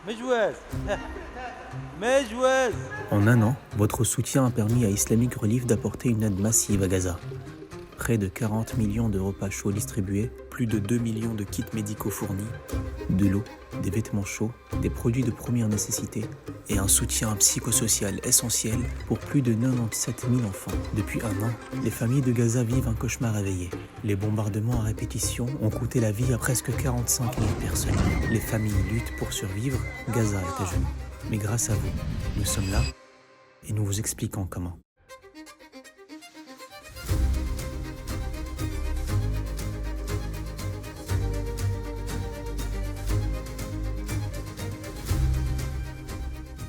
مجوز مجوز. En un an, votre soutien a permis à Islamic Relief d'apporter une aide massive à Gaza. Près de 40 millions de repas chauds distribués, plus de 2 millions de kits médicaux fournis, de l'eau, des vêtements chauds, des produits de première nécessité et un soutien psychosocial essentiel pour plus de 97 000 enfants. Depuis un an, les familles de Gaza vivent un cauchemar éveillé. Les bombardements à répétition ont coûté la vie à presque 45 000 personnes. Les familles luttent pour survivre, Gaza est à genoux. Mais grâce à vous, nous sommes là et nous vous expliquons comment.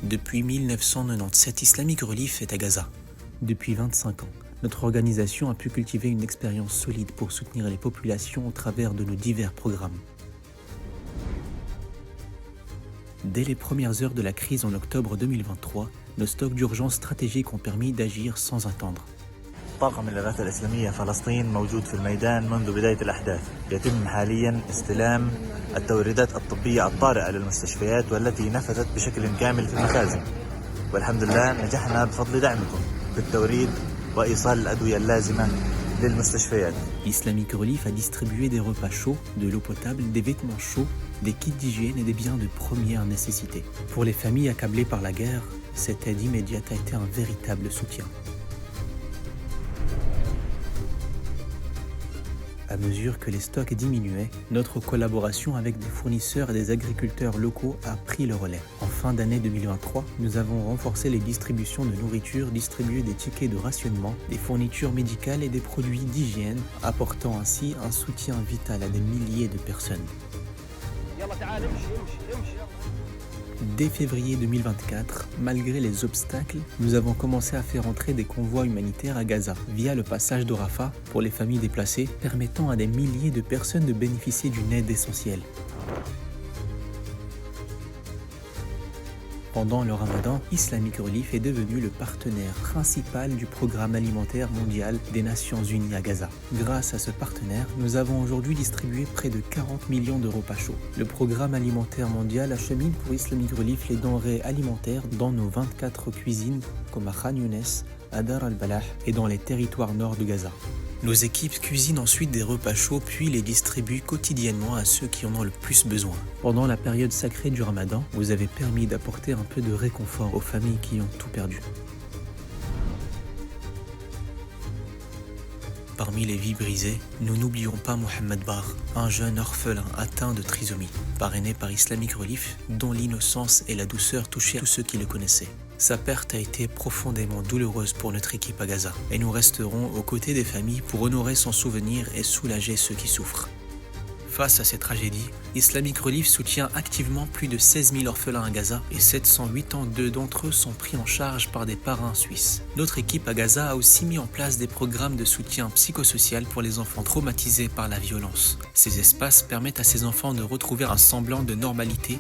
Depuis 1997, Islamic Relief est à Gaza. Depuis 25 ans, notre organisation a pu cultiver une expérience solide pour soutenir les populations au travers de nos divers programmes. Dès les premières heures de la crise en octobre 2023, nos stocks d'urgence stratégiques ont permis d'agir sans attendre. طاقم الإغاثة الإسلامية فلسطين موجود في الميدان منذ بداية الأحداث. يتم حاليا استلام التوريدات الطبية الطارئة للمستشفيات والتي نفذت بشكل كامل في المخازن. والحمد لله نجحنا بفضل دعمكم في التوريد وإيصال الأدوية اللازمة للمستشفيات. Islamic Relief a distribué des repas chauds, de l'eau potable, des vêtements chauds, des kits d'hygiène et des biens de première nécessité. Pour les familles accablées par la guerre, cette aide immédiate a été un véritable soutien. À mesure que les stocks diminuaient, notre collaboration avec des fournisseurs et des agriculteurs locaux a pris le relais. En fin d'année 2023, nous avons renforcé les distributions de nourriture, distribué des tickets de rationnement, des fournitures médicales et des produits d'hygiène, apportant ainsi un soutien vital à des milliers de personnes. Dès février 2024, malgré les obstacles, nous avons commencé à faire entrer des convois humanitaires à Gaza via le passage de Rafah pour les familles déplacées, permettant à des milliers de personnes de bénéficier d'une aide essentielle. Pendant le Ramadan, Islamic Relief est devenu le partenaire principal du programme alimentaire mondial des Nations Unies à Gaza. Grâce à ce partenaire, nous avons aujourd'hui distribué près de 40 millions de repas chauds. Le programme alimentaire mondial achemine pour Islamic Relief les denrées alimentaires dans nos 24 cuisines comme à Khan Younes, à Dar al-Balah et dans les territoires nord de Gaza. Nos équipes cuisinent ensuite des repas chauds puis les distribuent quotidiennement à ceux qui en ont le plus besoin. Pendant la période sacrée du Ramadan, vous avez permis d'apporter un peu de réconfort aux familles qui ont tout perdu. Parmi les vies brisées, nous n'oublions pas Mohamed Bar, un jeune orphelin atteint de trisomie, parrainé par Islamic Relief, dont l'innocence et la douceur touchaient tous ceux qui le connaissaient. Sa perte a été profondément douloureuse pour notre équipe à Gaza, et nous resterons aux côtés des familles pour honorer son souvenir et soulager ceux qui souffrent. Face à ces tragédies, Islamic Relief soutient activement plus de 16 000 orphelins à Gaza et 782 d'entre eux sont pris en charge par des parrains suisses. Notre équipe à Gaza a aussi mis en place des programmes de soutien psychosocial pour les enfants traumatisés par la violence. Ces espaces permettent à ces enfants de retrouver un semblant de normalité,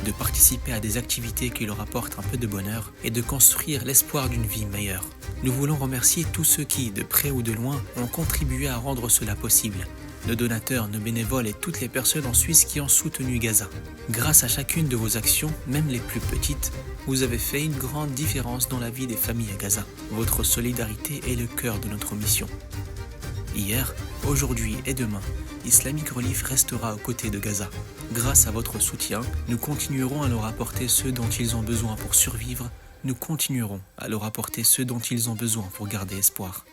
de participer à des activités qui leur apportent un peu de bonheur et de construire l'espoir d'une vie meilleure. Nous voulons remercier tous ceux qui, de près ou de loin, ont contribué à rendre cela possible. Nos donateurs, nos bénévoles et toutes les personnes en Suisse qui ont soutenu Gaza. Grâce à chacune de vos actions, même les plus petites, vous avez fait une grande différence dans la vie des familles à Gaza. Votre solidarité est le cœur de notre mission. Hier, aujourd'hui et demain, Islamic Relief restera aux côtés de Gaza. Grâce à votre soutien, nous continuerons à leur apporter ce dont ils ont besoin pour survivre. Nous continuerons à leur apporter ce dont ils ont besoin pour garder espoir.